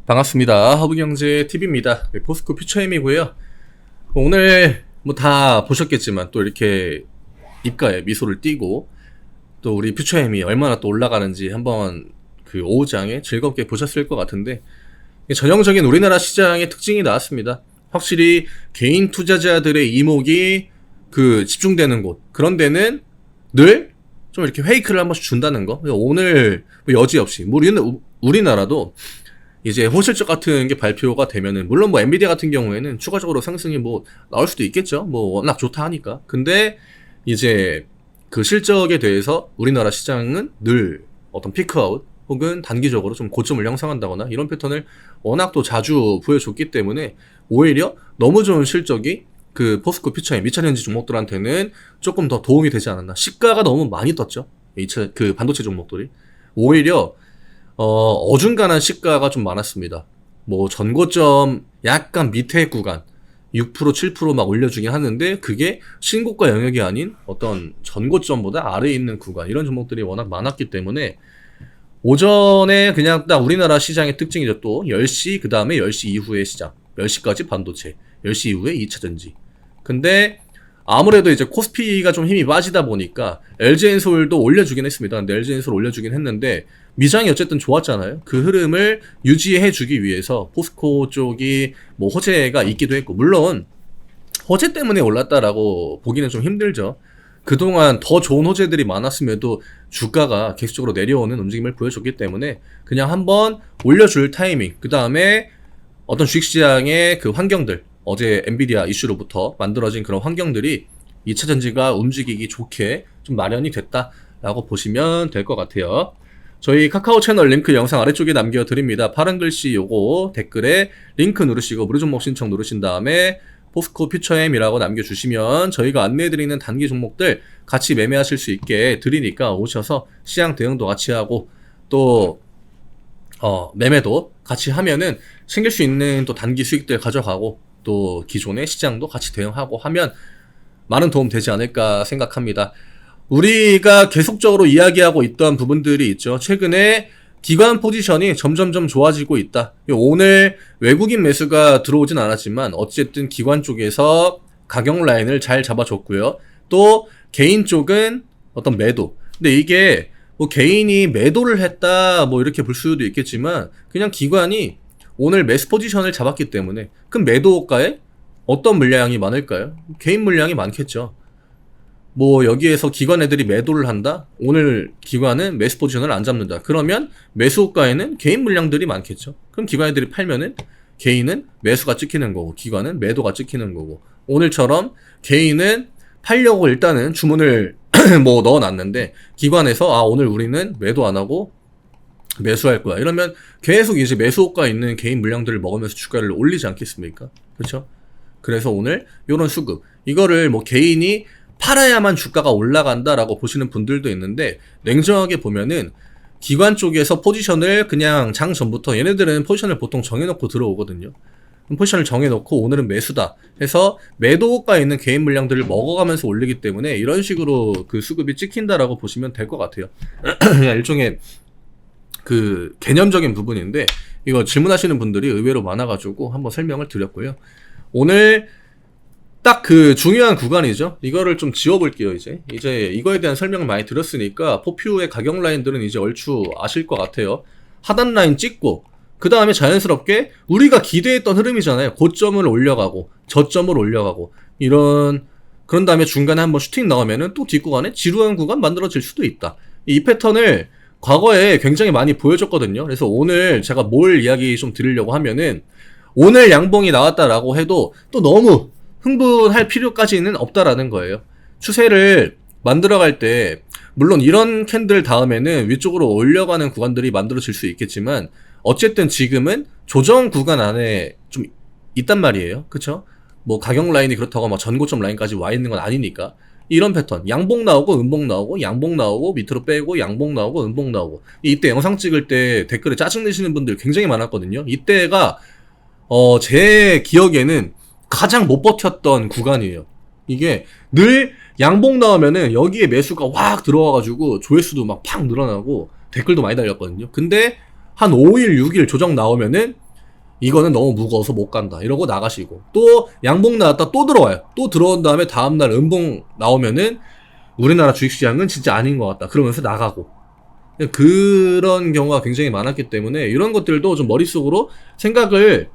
반갑습니다. 허브경제TV입니다. 포스코 퓨처엠이고요. 오늘 뭐 다 보셨겠지만 또 이렇게 입가에 미소를 띠고 또 우리 퓨처엠이 얼마나 또 올라가는지 한번 그 오후장에 즐겁게 보셨을 것 같은데, 전형적인 우리나라 시장의 특징이 나왔습니다. 확실히 개인 투자자들의 이목이 집중되는 곳, 그런 데는 늘 좀 이렇게 페이크를 한 번씩 준다는 거. 오늘 뭐 여지없이 우리나라도 이제 호실적 같은 게 발표가 되면은, 물론 뭐 엔비디아 같은 경우에는 추가적으로 상승이 뭐 나올 수도 있겠죠. 뭐 워낙 좋다 하니까. 근데 이제 그 실적에 대해서 우리나라 시장은 늘 어떤 피크아웃 혹은 단기적으로 좀 고점을 형성한다거나 이런 패턴을 워낙 또 자주 보여줬기 때문에, 오히려 너무 좋은 실적이 그 포스코 퓨처엠 미차전지 종목들한테는 조금 더 도움이 되지 않았나. 시가가 너무 많이 떴죠. 그 반도체 종목들이. 오히려 어중간한 시가가 좀 많았습니다. 뭐 전고점 약간 밑에 구간 6% 7% 막 올려주긴 하는데, 그게 신고가 영역이 아닌 어떤 전고점보다 아래에 있는 구간, 이런 종목들이 워낙 많았기 때문에 오전에 그냥 딱 우리나라 시장의 특징이죠. 또 10시 그 다음에 10시 이후의 시장, 10시까지 반도체, 10시 이후에 2차전지. 근데 아무래도 이제 코스피가 좀 힘이 빠지다 보니까 LG엔솔도 올려주긴 했습니다. 근데 LG엔솔 올려주긴 했는데 미장이 어쨌든 좋았잖아요. 그 흐름을 유지해주기 위해서 포스코 쪽이 뭐 호재가 있기도 했고, 물론 호재 때문에 올랐다라고 보기는 좀 힘들죠. 그동안 더 좋은 호재들이 많았음에도 주가가 계속적으로 내려오는 움직임을 보여줬기 때문에 그냥 한번 올려줄 타이밍, 그 다음에 어떤 주식시장의 그 환경들, 어제 엔비디아 이슈로부터 만들어진 그런 환경들이 2차전지가 움직이기 좋게 좀 마련이 됐다라고 보시면 될 것 같아요. 저희 카카오 채널 링크 영상 아래쪽에 남겨드립니다. 파란 글씨 요거 댓글에 링크 누르시고 무료 종목 신청 누르신 다음에 포스코 퓨처엠이라고 남겨주시면 저희가 안내해드리는 단기 종목들 같이 매매하실 수 있게 드리니까 오셔서 시장 대응도 같이 하고 또 매매도 같이 하면은 챙길 수 있는 또 단기 수익들 가져가고 또 기존의 시장도 같이 대응하고 하면 많은 도움 되지 않을까 생각합니다. 우리가 계속적으로 이야기하고 있던 부분들이 있죠. 최근에 기관 포지션이 점점점 좋아지고 있다. 오늘 외국인 매수가 들어오진 않았지만 어쨌든 기관 쪽에서 가격 라인을 잘 잡아줬고요. 또 개인 쪽은 어떤 매도. 근데 이게 뭐 개인이 매도를 했다 뭐 이렇게 볼 수도 있겠지만, 그냥 기관이 오늘 매수 포지션을 잡았기 때문에, 그럼 매도가에 어떤 물량이 많을까요? 개인 물량이 많겠죠. 뭐 여기에서 기관 애들이 매도를 한다? 오늘 기관은 매수 포지션을 안 잡는다. 그러면 매수가에는 개인 물량들이 많겠죠. 그럼 기관 애들이 팔면은 개인은 매수가 찍히는 거고 기관은 매도가 찍히는 거고, 오늘처럼 개인은 팔려고 일단은 주문을 뭐 넣어놨는데 기관에서 오늘 우리는 매도 안 하고 매수할 거야, 이러면 계속 이제 매수호가 있는 개인 물량들을 먹으면서 주가를 올리지 않겠습니까? 그렇죠? 그래서 오늘 요런 수급, 이거를 뭐 개인이 팔아야만 주가가 올라간다라고 보시는 분들도 있는데, 냉정하게 보면은 기관 쪽에서 포지션을 그냥 장 전부터, 얘네들은 포지션을 보통 정해놓고 들어오거든요. 포지션을 정해놓고 오늘은 매수다 해서 매도가 있는 개인 물량들을 먹어가면서 올리기 때문에 이런 식으로 그 수급이 찍힌다라고 보시면 될 것 같아요. 그냥 일종의 그 개념적인 부분인데, 이거 질문하시는 분들이 의외로 많아가지고 한번 설명을 드렸고요. 오늘 딱 그 중요한 구간이죠. 이거를 좀 지워볼게요. 이제 이거에 대한 설명을 많이 드렸으니까 포퓨의 가격 라인들은 이제 얼추 아실 것 같아요. 하단 라인 찍고 그 다음에 자연스럽게 우리가 기대했던 흐름이잖아요. 고점을 올려가고 저점을 올려가고 그런 다음에 중간에 한번 슈팅 나오면은 또 뒷구간에 지루한 구간 만들어질 수도 있다. 이 패턴을 과거에 굉장히 많이 보여줬거든요. 그래서 오늘 제가 뭘 이야기 좀 드리려고 하면은, 오늘 양봉이 나왔다라고 해도 또 너무 흥분할 필요까지는 없다라는 거예요. 추세를 만들어갈 때 물론 이런 캔들 다음에는 위쪽으로 올려가는 구간들이 만들어질 수 있겠지만, 어쨌든 지금은 조정 구간 안에 좀 있단 말이에요. 그쵸? 뭐 가격 라인이 그렇다고 막 전고점 라인까지 와 있는 건 아니니까. 이런 패턴, 양봉 나오고 음봉 나오고 양봉 나오고 밑으로 빼고 양봉 나오고 음봉 나오고. 이때 영상 찍을 때 댓글에 짜증 내시는 분들 굉장히 많았거든요. 이때가 제 기억에는 가장 못 버텼던 구간이에요. 이게 늘 양봉 나오면은 여기에 매수가 확 들어와가지고 조회수도 막 팍 늘어나고 댓글도 많이 달렸거든요. 근데 한 5일 6일 조정 나오면은 이거는 너무 무거워서 못 간다 이러고 나가시고, 또 양봉 나왔다 또 들어와요. 또 들어온 다음에 다음날 음봉 나오면은 우리나라 주식시장은 진짜 아닌 것 같다 그러면서 나가고, 그런 경우가 굉장히 많았기 때문에 이런 것들도 좀 머릿속으로 생각을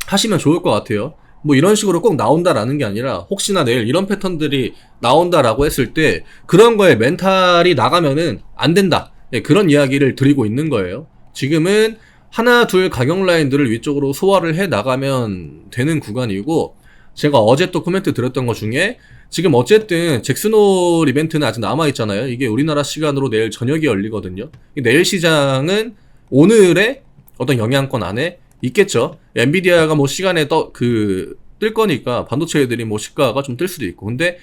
하시면 좋을 것 같아요. 뭐 이런 식으로 꼭 나온다라는 게 아니라 혹시나 내일 이런 패턴들이 나온다라고 했을 때 그런 거에 멘탈이 나가면은 안 된다, 그런 이야기를 드리고 있는 거예요. 지금은 하나 둘 가격 라인들을 위쪽으로 소화를 해 나가면 되는 구간이고, 제가 어제 또 코멘트 드렸던 것 중에 지금 어쨌든 잭슨홀 이벤트는 아직 남아있잖아요. 이게 우리나라 시간으로 내일 저녁에 열리거든요. 내일 시장은 오늘의 어떤 영향권 안에 있겠죠. 엔비디아가 뭐 시간에 뜰 거니까 반도체들이 뭐 시가가 좀 뜰 수도 있고, 근데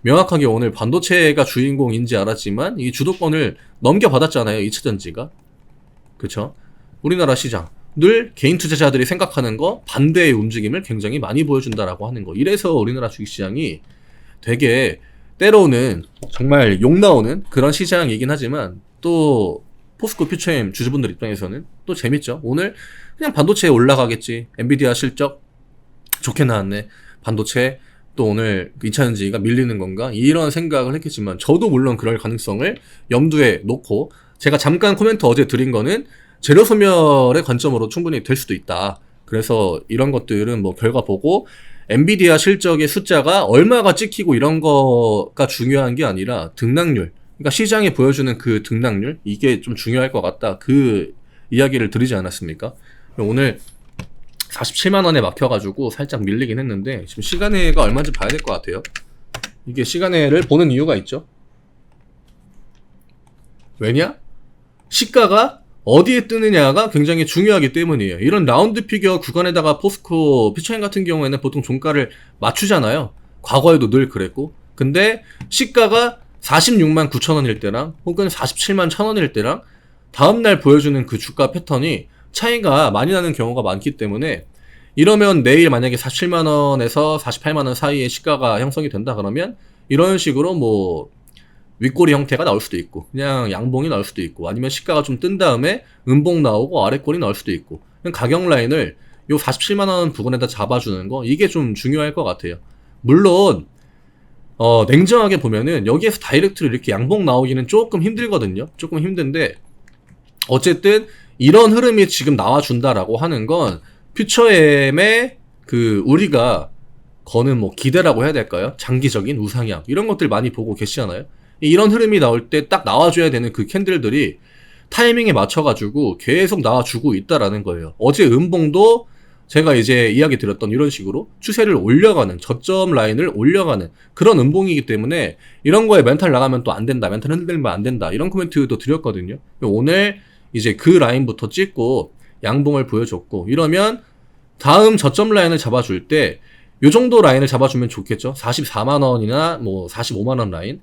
명확하게 오늘 반도체가 주인공인지 알았지만 이 주도권을 넘겨받았잖아요, 2차전지가. 그쵸? 우리나라 시장 늘 개인 투자자들이 생각하는 거 반대의 움직임을 굉장히 많이 보여준다라고 하는 거. 이래서 우리나라 주식시장이 되게 때로는 정말 욕 나오는 그런 시장이긴 하지만, 또 포스코 퓨처엠 주주분들 입장에서는 또 재밌죠. 오늘 그냥 반도체 올라가겠지, 엔비디아 실적 좋게 나왔네, 반도체 또 오늘 2차전지가 밀리는 건가, 이런 생각을 했겠지만, 저도 물론 그럴 가능성을 염두에 놓고 제가 잠깐 코멘트 어제 드린 거는 재료 소멸의 관점으로 충분히 될 수도 있다. 그래서 이런 것들은 뭐 결과 보고 엔비디아 실적의 숫자가 얼마가 찍히고 이런 거가 중요한 게 아니라 등락률, 그러니까 시장이 보여주는 그 등락률, 이게 좀 중요할 것 같다, 그 이야기를 드리지 않았습니까? 오늘 47만원에 막혀가지고 살짝 밀리긴 했는데, 지금 시간외가 얼마인지 봐야 될 것 같아요. 이게 시간외를 보는 이유가 있죠. 왜냐? 시가가 어디에 뜨느냐가 굉장히 중요하기 때문이에요. 이런 라운드 피겨 구간에다가 포스코 퓨처엠 같은 경우에는 보통 종가를 맞추잖아요. 과거에도 늘 그랬고. 근데 시가가 46만 9천원일 때랑 혹은 47만 1천원일 때랑 다음날 보여주는 그 주가 패턴이 차이가 많이 나는 경우가 많기 때문에, 이러면 내일 만약에 47만원에서 48만원 사이에 시가가 형성이 된다 그러면 이런 식으로 뭐 윗꼬리 형태가 나올 수도 있고, 그냥 양봉이 나올 수도 있고, 아니면 시가가 좀 뜬 다음에 음봉 나오고 아랫꼬리 나올 수도 있고, 그냥 가격 라인을 요 47만원 부근에다 잡아주는 거, 이게 좀 중요할 것 같아요. 물론 냉정하게 보면은 여기에서 다이렉트로 이렇게 양봉 나오기는 조금 힘들거든요. 조금 힘든데 어쨌든 이런 흐름이 지금 나와준다라고 하는 건 퓨처엠의 그 우리가 거는 뭐 기대라고 해야 될까요? 장기적인 우상향 이런 것들 많이 보고 계시잖아요. 이런 흐름이 나올 때 딱 나와줘야 되는 그 캔들들이 타이밍에 맞춰가지고 계속 나와주고 있다라는 거예요. 어제 음봉도 제가 이제 이야기 드렸던 이런 식으로 추세를 올려가는, 저점 라인을 올려가는 그런 음봉이기 때문에 이런 거에 멘탈 나가면 또 안 된다, 멘탈 흔들면 안 된다, 이런 코멘트도 드렸거든요. 오늘 이제 그 라인부터 찍고 양봉을 보여줬고, 이러면 다음 저점 라인을 잡아줄 때 요 정도 라인을 잡아주면 좋겠죠. 44만원이나 뭐 45만원 라인.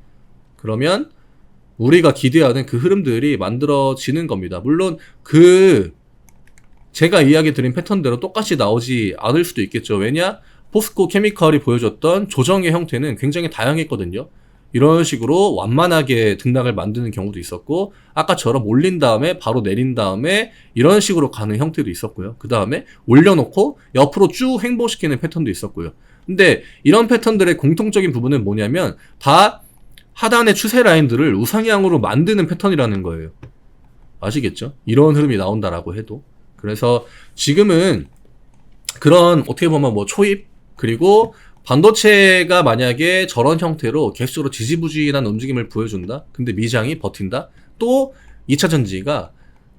그러면 우리가 기대하는 그 흐름들이 만들어지는 겁니다. 물론 제가 이야기 드린 패턴대로 똑같이 나오지 않을 수도 있겠죠. 왜냐? 포스코 케미컬이 보여줬던 조정의 형태는 굉장히 다양했거든요. 이런 식으로 완만하게 등락을 만드는 경우도 있었고, 아까처럼 올린 다음에 바로 내린 다음에 이런 식으로 가는 형태도 있었고요. 그 다음에 올려놓고 옆으로 쭉 횡보시키는 패턴도 있었고요. 근데 이런 패턴들의 공통적인 부분은 뭐냐면 다 하단의 추세 라인들을 우상향으로 만드는 패턴이라는 거예요. 아시겠죠? 이런 흐름이 나온다라고 해도. 그래서 지금은 그런 어떻게 보면 뭐 초입, 그리고 반도체가 만약에 저런 형태로 계속적으로 지지부진한 움직임을 보여준다? 근데 미장이 버틴다? 또 2차전지가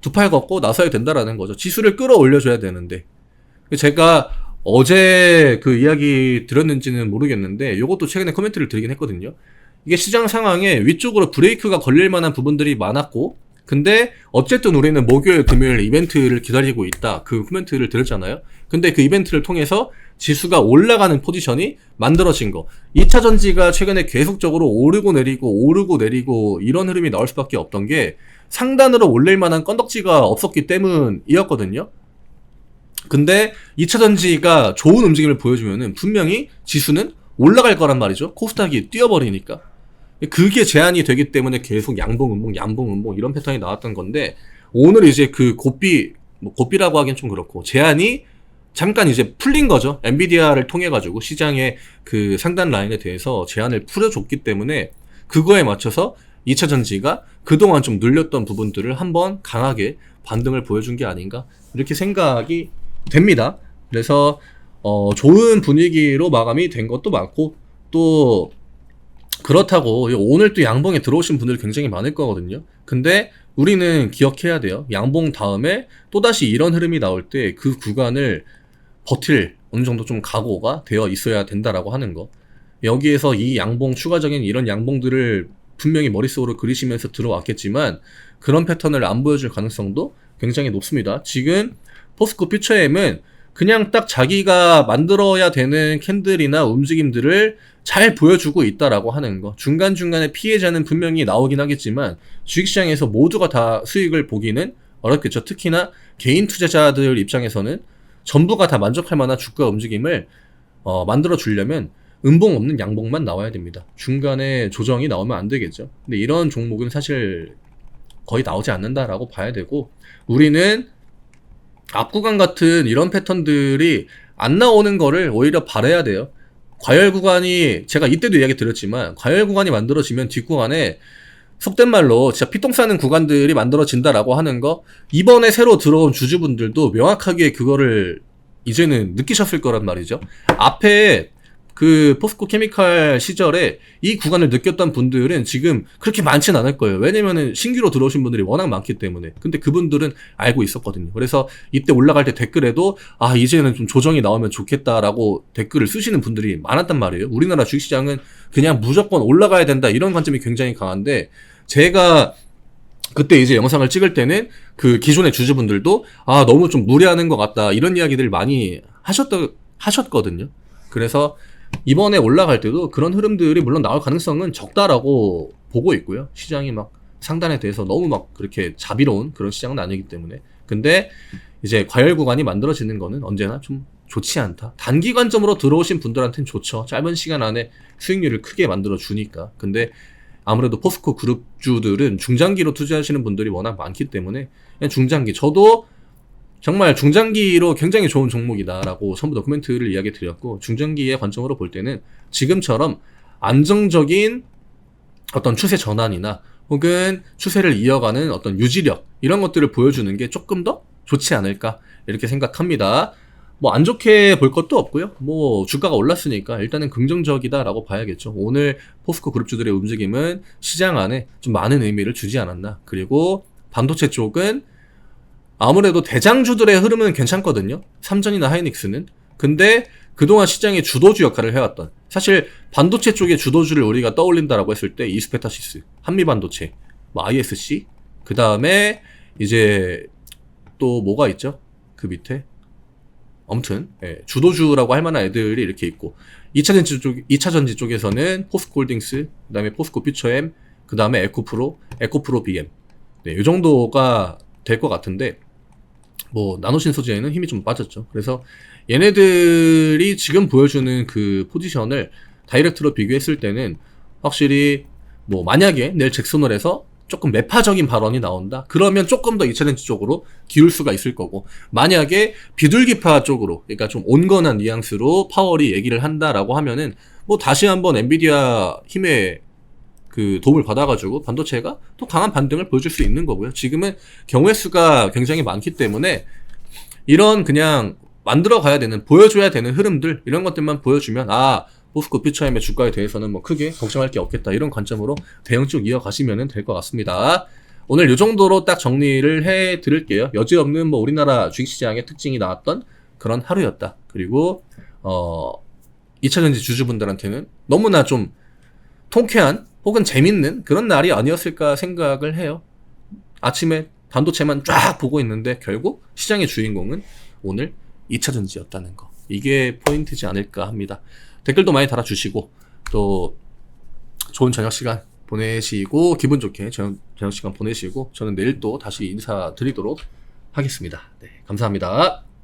두 팔 걷고 나서야 된다라는 거죠. 지수를 끌어올려줘야 되는데. 제가 어제 그 이야기 드렸는지는 모르겠는데 요것도 최근에 코멘트를 드리긴 했거든요. 이게 시장 상황에 위쪽으로 브레이크가 걸릴 만한 부분들이 많았고, 근데 어쨌든 우리는 목요일 금요일 이벤트를 기다리고 있다, 그 코멘트를 드렸잖아요. 근데 그 이벤트를 통해서 지수가 올라가는 포지션이 만들어진 거, 2차전지가 최근에 계속적으로 오르고 내리고 이런 흐름이 나올 수밖에 없던 게 상단으로 올릴 만한 건덕지가 없었기 때문이었거든요. 근데 2차전지가 좋은 움직임을 보여주면은 분명히 지수는 올라갈 거란 말이죠. 코스닥이 뛰어버리니까. 그게 제한이 되기 때문에 계속 양봉 음봉 이런 패턴이 나왔던 건데, 오늘 이제 그 고삐라고 하긴 좀 그렇고 제한이 잠깐 이제 풀린 거죠. 엔비디아를 통해 가지고 시장의 그 상단 라인에 대해서 제한을 풀어줬기 때문에 그거에 맞춰서 2차 전지가 그동안 좀 눌렸던 부분들을 한번 강하게 반등을 보여준 게 아닌가 이렇게 생각이 됩니다. 그래서 좋은 분위기로 마감이 된 것도 많고, 또 그렇다고 오늘 또 양봉에 들어오신 분들이 굉장히 많을 거거든요. 근데 우리는 기억해야 돼요. 양봉 다음에 또다시 이런 흐름이 나올 때 그 구간을 버틸 어느 정도 좀 각오가 되어 있어야 된다라고 하는 거. 여기에서 이 양봉, 추가적인 이런 양봉들을 분명히 머릿속으로 그리시면서 들어왔겠지만 그런 패턴을 안 보여줄 가능성도 굉장히 높습니다. 지금 포스코 퓨처엠은 그냥 딱 자기가 만들어야 되는 캔들이나 움직임들을 잘 보여주고 있다라고 하는 거. 중간중간에 피해자는 분명히 나오긴 하겠지만 주식시장에서 모두가 다 수익을 보기는 어렵겠죠. 특히나 개인 투자자들 입장에서는 전부가 다 만족할 만한 주가 움직임을 만들어 주려면 음봉 없는 양봉만 나와야 됩니다. 중간에 조정이 나오면 안 되겠죠. 근데 이런 종목은 사실 거의 나오지 않는다라고 봐야 되고, 우리는 앞구간 같은 이런 패턴들이 안 나오는 거를 오히려 바라야 돼요. 과열 구간이, 제가 이때도 이야기 드렸지만 과열 구간이 만들어지면 뒷구간에 속된 말로 진짜 피똥 싸는 구간들이 만들어진다라고 하는 거, 이번에 새로 들어온 주주분들도 명확하게 그거를 이제는 느끼셨을 거란 말이죠. 앞에 그 포스코 케미칼 시절에 이 구간을 느꼈던 분들은 지금 그렇게 많진 않을 거예요. 왜냐면은 신규로 들어오신 분들이 워낙 많기 때문에. 근데 그분들은 알고 있었거든요. 그래서 이때 올라갈 때 댓글에도 이제는 좀 조정이 나오면 좋겠다라고 댓글을 쓰시는 분들이 많았단 말이에요. 우리나라 주식시장은 그냥 무조건 올라가야 된다, 이런 관점이 굉장히 강한데, 제가 그때 이제 영상을 찍을 때는 그 기존의 주주분들도 너무 좀 무리하는 것 같다, 이런 이야기들 많이 하셨거든요. 그래서 이번에 올라갈 때도 그런 흐름들이 물론 나올 가능성은 적다라고 보고 있고요. 시장이 막 상단에 대해서 너무 막 그렇게 자비로운 그런 시장은 아니기 때문에. 근데 이제 과열 구간이 만들어지는 거는 언제나 좀 좋지 않다. 단기 관점으로 들어오신 분들한테는 좋죠. 짧은 시간 안에 수익률을 크게 만들어 주니까. 근데 아무래도 포스코 그룹주들은 중장기로 투자하시는 분들이 워낙 많기 때문에 그냥 중장기, 저도 정말 중장기로 굉장히 좋은 종목이다라고 처음부터 코멘트를 이야기 드렸고, 중장기의 관점으로 볼 때는 지금처럼 안정적인 어떤 추세 전환이나 혹은 추세를 이어가는 어떤 유지력, 이런 것들을 보여주는 게 조금 더 좋지 않을까 이렇게 생각합니다. 뭐 안 좋게 볼 것도 없고요. 뭐 주가가 올랐으니까 일단은 긍정적이다라고 봐야겠죠. 오늘 포스코 그룹주들의 움직임은 시장 안에 좀 많은 의미를 주지 않았나. 그리고 반도체 쪽은 아무래도 대장주들의 흐름은 괜찮거든요. 삼전이나 하이닉스는. 근데 그동안 시장의 주도주 역할을 해왔던, 사실 반도체 쪽의 주도주를 우리가 떠올린다라고 했을 때 이스페타시스, 한미반도체, 뭐 ISC, 그 다음에 이제 또 뭐가 있죠? 그 밑에 아무튼 주도주라고 할 만한 애들이 이렇게 있고, 2차 전지 쪽에서는 포스코홀딩스, 그 다음에 포스코 퓨처엠, 그 다음에 에코프로 BM, 이 정도가 될 것 같은데, 뭐 나노신소재에는 힘이 좀 빠졌죠. 그래서 얘네들이 지금 보여주는 그 포지션을 다이렉트로 비교했을 때는 확실히 뭐 만약에 내일 잭슨홀에서 조금 매파적인 발언이 나온다, 그러면 조금 더 2차전지 쪽으로 기울 수가 있을 거고, 만약에 비둘기파 쪽으로, 그러니까 좀 온건한 뉘앙스로 파월이 얘기를 한다라고 하면은 뭐 다시 한번 엔비디아 힘에 그 도움을 받아가지고 반도체가 또 강한 반등을 보여줄 수 있는 거고요. 지금은 경우의 수가 굉장히 많기 때문에 이런 그냥 만들어 가야 되는, 보여줘야 되는 흐름들, 이런 것들만 보여주면 포스코 퓨처엠의 주가에 대해서는 뭐 크게 걱정할 게 없겠다, 이런 관점으로 대응 쭉 이어가시면 될 것 같습니다. 오늘 이 정도로 딱 정리를 해 드릴게요. 여지없는 뭐 우리나라 주식시장의 특징이 나왔던 그런 하루였다. 그리고 2차전지 주주분들한테는 너무나 좀 통쾌한 혹은 재밌는 그런 날이 아니었을까 생각을 해요. 아침에 반도체만 쫙 보고 있는데 결국 시장의 주인공은 오늘 2차전지였다는 거. 이게 포인트지 않을까 합니다. 댓글도 많이 달아주시고, 또 좋은 저녁 시간 보내시고, 기분 좋게 저녁 시간 보내시고, 저는 내일 또 다시 인사드리도록 하겠습니다. 네, 감사합니다.